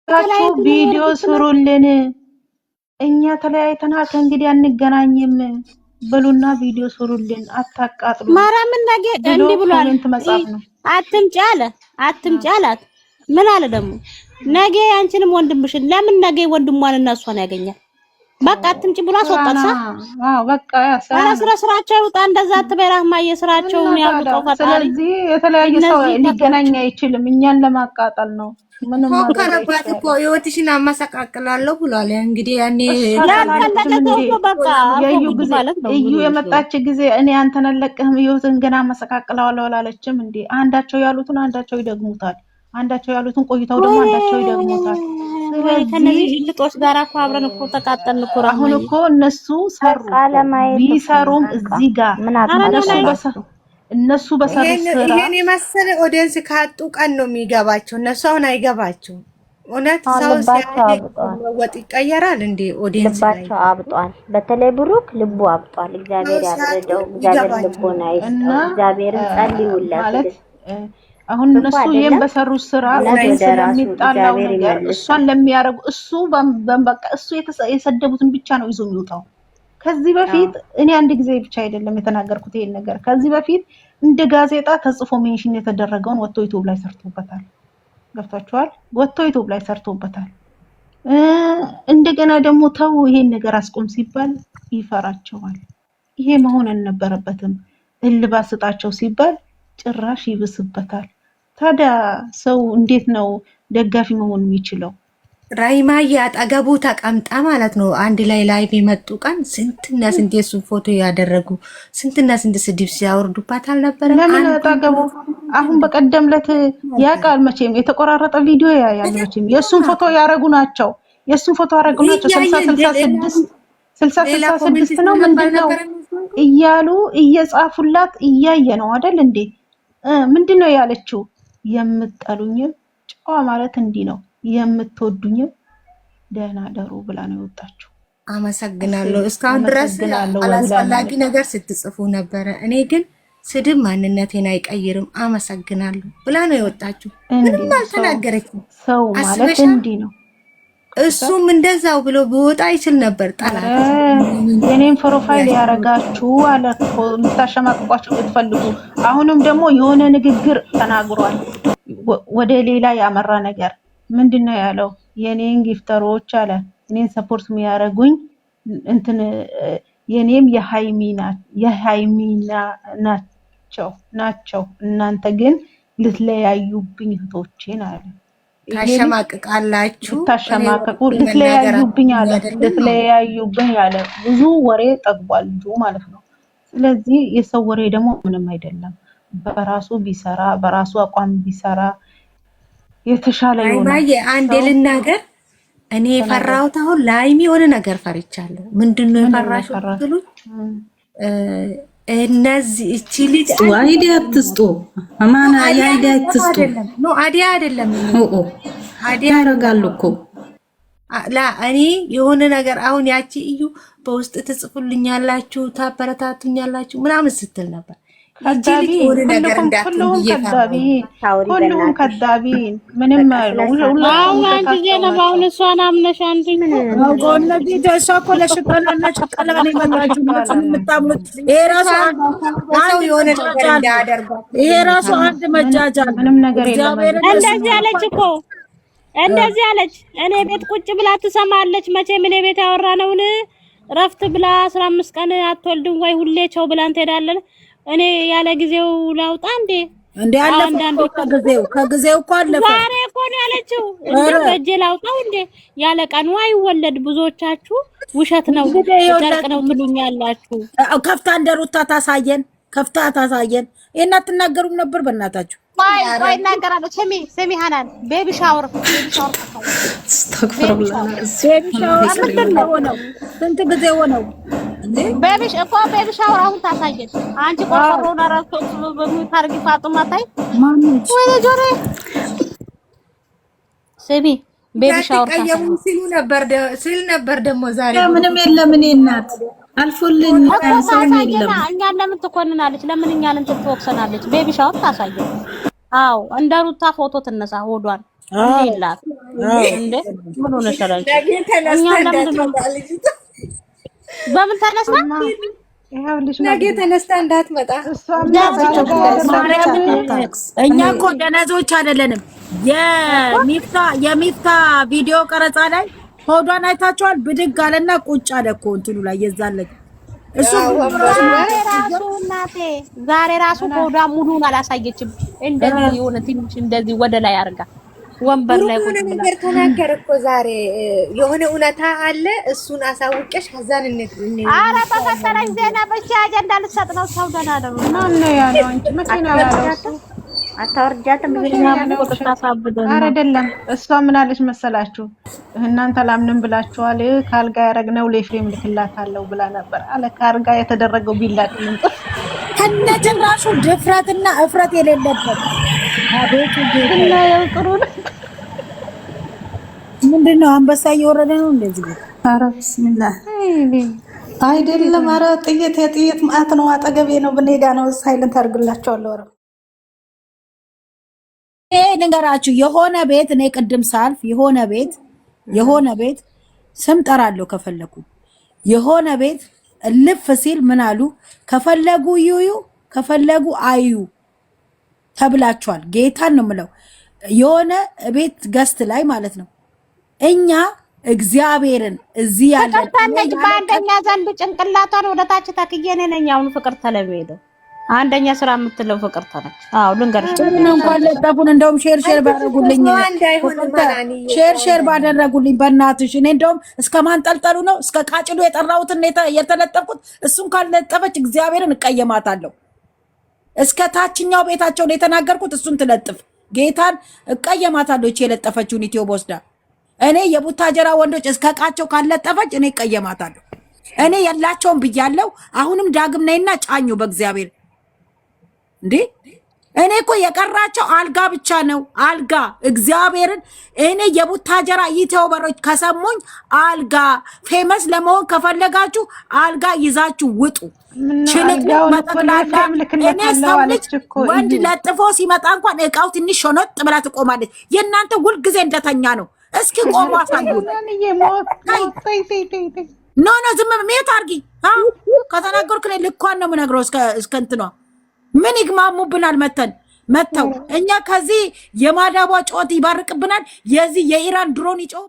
ታችሁ ቪዲዮ ስሩልን። እኛ ተለያይተናል ከእንግዲህ አንገናኝም ብሉና ቪዲዮ ስሩልን። አታቃጥሉ። ማርያምን ነገ እንዲህ ብሏል። አትምጪ አላት። ምን አለ ደግሞ ነገ አንቺንም ወንድምሽን ለምን ነገ ወንድሟን እና እሷን ያገኛል? በቃ አትምጪ ብሎ አስወጣት። በቃ ስራቸው ይውጣ። እንደዛ አትበራህማየ ስራቸውን ያውጣው ፈጣሪ። ስለዚህ የተለያየ ሰው ሊገናኝ አይችልም። እኛን ለማቃጠል ነው። ምንም ሞከረባት እኮ ህይወትሽን አመሰቃቅላለሁ ብሏል። እንግዲህ ያኔ እዩ የመጣች ጊዜ እኔ አንተን አለቅህም ህይወትን ገና አመሰቃቅላለሁ አላለችም እንዴ? አንዳቸው ያሉትን አንዳቸው ይደግሙታል። አንዳቸው ያሉትን ቆይተው ደግሞ አንዳቸው ይደግሙታል። ከነዚህ ልጦች ጋር እኮ አብረን እኮ ተቃጠልን እኮ። አሁን እኮ እነሱ ሰሩ ቢሰሩም እዚህ ጋር እነሱ በሰሩት ስራ ይሄን የመሰለ ኦዲየንስ ካጡ ቀን ነው የሚገባቸው። እነሱ አሁን አይገባቸውም። እውነት ሰው ሲያወጥ ይቀየራል እንዴ? ኦዲየንስ ልባቸው አብጧል። በተለይ ብሩክ ልቡ አብጧል። እግዚአብሔር ያብረደው። እግዚአብሔር ልቦና ይስጠው። እግዚአብሔርን ጸልዩለት። አሁን እነሱ ይሄን በሰሩት ስራ ስለሚጣላው ነገር እሷን ለሚያረጉ እሱ በቃ እሱ የሰደቡትን ብቻ ነው ይዞ የሚወጣው። ከዚህ በፊት እኔ አንድ ጊዜ ብቻ አይደለም የተናገርኩት ይሄን ነገር። ከዚህ በፊት እንደ ጋዜጣ ተጽፎ ሜንሽን የተደረገውን ወጥቶ ዩቲዩብ ላይ ሰርቶበታል። ገብታችኋል? ወጥቶ ዩቲዩብ ላይ ሰርቶበታል። እንደገና ደግሞ ተው ይሄን ነገር አስቆም ሲባል ይፈራቸዋል። ይሄ መሆን አልነበረበትም። እልባት ስጣቸው ሲባል ጭራሽ ይብስበታል። ታዲያ ሰው እንዴት ነው ደጋፊ መሆን የሚችለው? ራይማዬ አጠገቡ ተቀምጣ ማለት ነው። አንድ ላይ ላይቭ የመጡ ቀን ስንትና ስንት የሱን ፎቶ ያደረጉ ስንትና ስንት ስድብ ሲያወርዱባት አልነበረ? ለምን አጠገቡ? አሁን በቀደም ዕለት ያቃል መቼም የተቆራረጠ ቪዲዮ ያያል መቼም የሱን ፎቶ ያረጉ ናቸው። የሱን ፎቶ ያረጉ ናቸው። 66 ነው ምንድነው እያሉ እየጻፉላት እያየ ነው አይደል እንዴ? ምንድነው ያለችው? የምትጠሉኝም ጨዋ ማለት እንዲህ ነው የምትወዱኝም ደህና ደሩ ብላ ነው የወጣችው። አመሰግናለሁ። እስካሁን ድረስ አላስፈላጊ ነገር ስትጽፉ ነበረ። እኔ ግን ስድብ ማንነቴን አይቀይርም አመሰግናለሁ ብላ ነው የወጣችው። ምንም አልተናገረችም። ሰው ማለት እንዲህ ነው። እሱም እንደዛው ብሎ ቢወጣ ይችል ነበር። ጠላት የኔን ፕሮፋይል ያረጋችሁ አለ እኮ ልታሸማቅቋቸው ብትፈልጉ። አሁንም ደግሞ የሆነ ንግግር ተናግሯል። ወደ ሌላ ያመራ ነገር ምንድነው ያለው? የኔን ጊፍተሮች አለ እኔን ሰፖርት የሚያረጉኝ እንትን የኔም የሃይሚና ናቸው እናንተ ግን ልትለያዩብኝ እህቶቼን አለ። ታሸማቅቃላችሁ፣ ታሸማቅቁ፣ ልትለያዩብኝ አለ። ብዙ ወሬ ጠግቧል ልጁ ማለት ነው። ስለዚህ የሰው ወሬ ደግሞ ምንም አይደለም። በራሱ ቢሰራ በራሱ አቋም ቢሰራ የተሻለ ይሆናል። አይማዬ አንዴ ልናገር። እኔ የፈራሁት አሁን ላይሚ የሆነ ነገር ፈርቻለሁ። ምንድነው የፈራሽው? እነዚህ እቺ ልጅ አይዲያ አትስጡ አማና አይዲያ አትስጡ ነው። አይዲያ አይደለም አይዲያ ያረጋሉ እኮ ላ እኔ የሆነ ነገር አሁን ያቺ እዩ በውስጥ ትጽፉልኛላችሁ ታበረታቱኛላችሁ ምናምን ስትል ነበር። ከዳቢ ሁሉም ከዳቢ ምንም አሁን አንቺ ጀነባ አሁን እሷን አምነሽ አንቺ ጎነ ቪዲዮ እኮ ለሽቀላና ቸቀላ ነው የመጣችሁ ነው የምታምኑት። ይሄ ራሱ አንድ መጃጃል ምንም ነገር የለም። እንደዚህ አለች እኮ እንደዚህ አለች። እኔ ቤት ቁጭ ብላ ትሰማለች። መቼም እኔ ቤት ያወራነውን ረፍት ብላ 15 ቀን አትወልድም ወይ ሁሌ ቸው ብላን ትሄዳለን። እኔ ያለ ጊዜው ላውጣ እንዴ አለፈ ከጊዜው እኮ አለፈ። ዛሬ እኮ ነው ያለችው። እንዴ በእጄ ላውጣው እንዴ ያለ ቀኑ አይወለድ። ብዙዎቻችሁ ውሸት ነው ደርቅ ነው ትሉኛላችሁ። ከፍታ እንደሩታ ታሳየን፣ ከፍታ ታሳየን። ይሄን አትናገሩም ነበር በእናታችሁ? ወይ እናገራለሁ። ስሚ ሃናን ቤቢ ሻወር አስተግፍሩላህ። ምንድን ነው ሆነው? ስንት ጊዜ ሆነው እንዴ? ቤቢ ሻወር አሁን ታሳየን። አንቺ ቆርቆሮና ራስቶ በሚታርጊ ፋጡማ ታይ ማንች ወይ ጆሮ ስሚ ቤቢ ሻወር ሲሉ ነበር ደግሞ ዛሬ ምንም የለም። እኔ እናት አልፎልን ሰው የለም። እኛን ለምን ትኮንናለች? ለምን እኛን እንትን ትወቅሰናለች? ቤቢ ሻወር ታሳየን። አዎ እንደ ሩታ ፎቶ ትነሳ ሆዷን እንዴላት እንዴ ምን ሆነሻል? በምን ተነስታ ነገ ተነስታ እንዳትመጣ እኛ እኮ ደነዞች አይደለንም። የሚፍታ ቪዲዮ ቀረጻ ላይ ሆዷን አይታችኋል። ብድግ አለና ቁጭ አለ እኮ እንትኑ ላይ የዛለች እሱ ራሱ እናቴ ዛሬ ራሱ ሆዷ ሙሉን አላሳየችም። እንደዚህ የሆነ ትንሽ እንደዚህ ወደ ላይ አርጋ ወንበር ላይ ቁጭ ብላ ነገር ተናገረ እኮ ዛሬ የሆነ እውነታ አለ። እሱን አሳውቀሽ ከዛን ኧረ በፈጠረኝ ዜና ብቻ አጀንዳ ልትሰጥ ነው። ሰው ደህና ነው። ማን ነው ያለው? አንቺ መቼ ነው ያለው? አታወርጃትም ኧረ አይደለም። እሷ ምን አለች መሰላችሁ? እናንተ ላምንም ብላችኋል። ካልጋ ያረግነው ለኤፍሬም ልክላታለሁ ብላ ነበር አለ። ካልጋ የተደረገው ቢላጥልም ከነጭራሹ ድፍረትና እፍረት የሌለበት አቤት እና ጥሩ ነው። ምንድነው? አንበሳ እየወረደ ነው እንደዚህ። ኧረ ቢስሚላህ አይደለም። ኧረ የጥይት ማዕት ነው። አጠገቤ ነው፣ ብኔ ጋ ነው። ሳይለንት አድርግላቸዋለሁ። ኧረ ይሄ ንገራችሁ የሆነ ቤት እኔ ቅድም ሳልፍ የሆነ ቤት ስም ጠራለሁ ከፈለኩ የሆነ ቤት እልፍ ሲል ምን አሉ? ከፈለጉ ይዩ ከፈለጉ አዩ ተብላችኋል። ጌታን ነው የምለው። የሆነ ቤት ገስት ላይ ማለት ነው። እኛ እግዚአብሔርን እዚህ ያለ ተቀጣለች። በአንደኛ ዘንድ ጭንቅላቷን ወደ ታች ታክዬ ነኝ። አሁን ፍቅር ተለመደው አንደኛ ስራ የምትለው ፍቅር ተነች። አዎ ልንገርሽ ነው እንኳን ለጠፉን እንደውም ሼር ባደረጉልኝ ሼር ባደረጉልኝ በእናትሽ እኔ እንደውም እስከ ማንጠልጠሉ ነው እስከ ቃጭሉ የጠራሁትን የተለጠፍኩት። እሱን ካልለጠፈች እግዚአብሔርን እቀየማታለሁ። እስከ ታችኛው ቤታቸውን የተናገርኩት እሱን ትለጥፍ ጌታን እቀየማታለሁ። እቺ የለጠፈችውን ኢትዮብ ወስዳ እኔ የቡታጀራ ወንዶች እስከ ቃቸው ካልለጠፈች እኔ እቀየማታለሁ። እኔ የላቸውም ብያለሁ። አሁንም ዳግም ነይና ጫኙ በእግዚአብሔር እንዴ። እኔ እኮ የቀራቸው አልጋ ብቻ ነው። አልጋ እግዚአብሔርን እኔ የቡታጀራ ዩቲዩበሮች ከሰሙኝ አልጋ ፌመስ ለመሆን ከፈለጋችሁ አልጋ ይዛችሁ ውጡ። ችልቅ መጠቅላላ እኔ ሰው ልጅ ወንድ ለጥፎ ሲመጣ እንኳን እቃው ትንሽ ሾኖጥ ብላ ትቆማለች። የእናንተ ሁልጊዜ እንደተኛ ነው። እስኪ ቆሙ አሳዩ። ኖ ዝም ሜት አርጊ ከተናገርኩ ልኳን ነው የምነግረው። እስከ እንትኗ ምን ይግማሙብናል መተው እኛ ከዚህ የማዳቧ ጮት ይባርቅብናል። የዚህ የኢራን ድሮን ይጮህ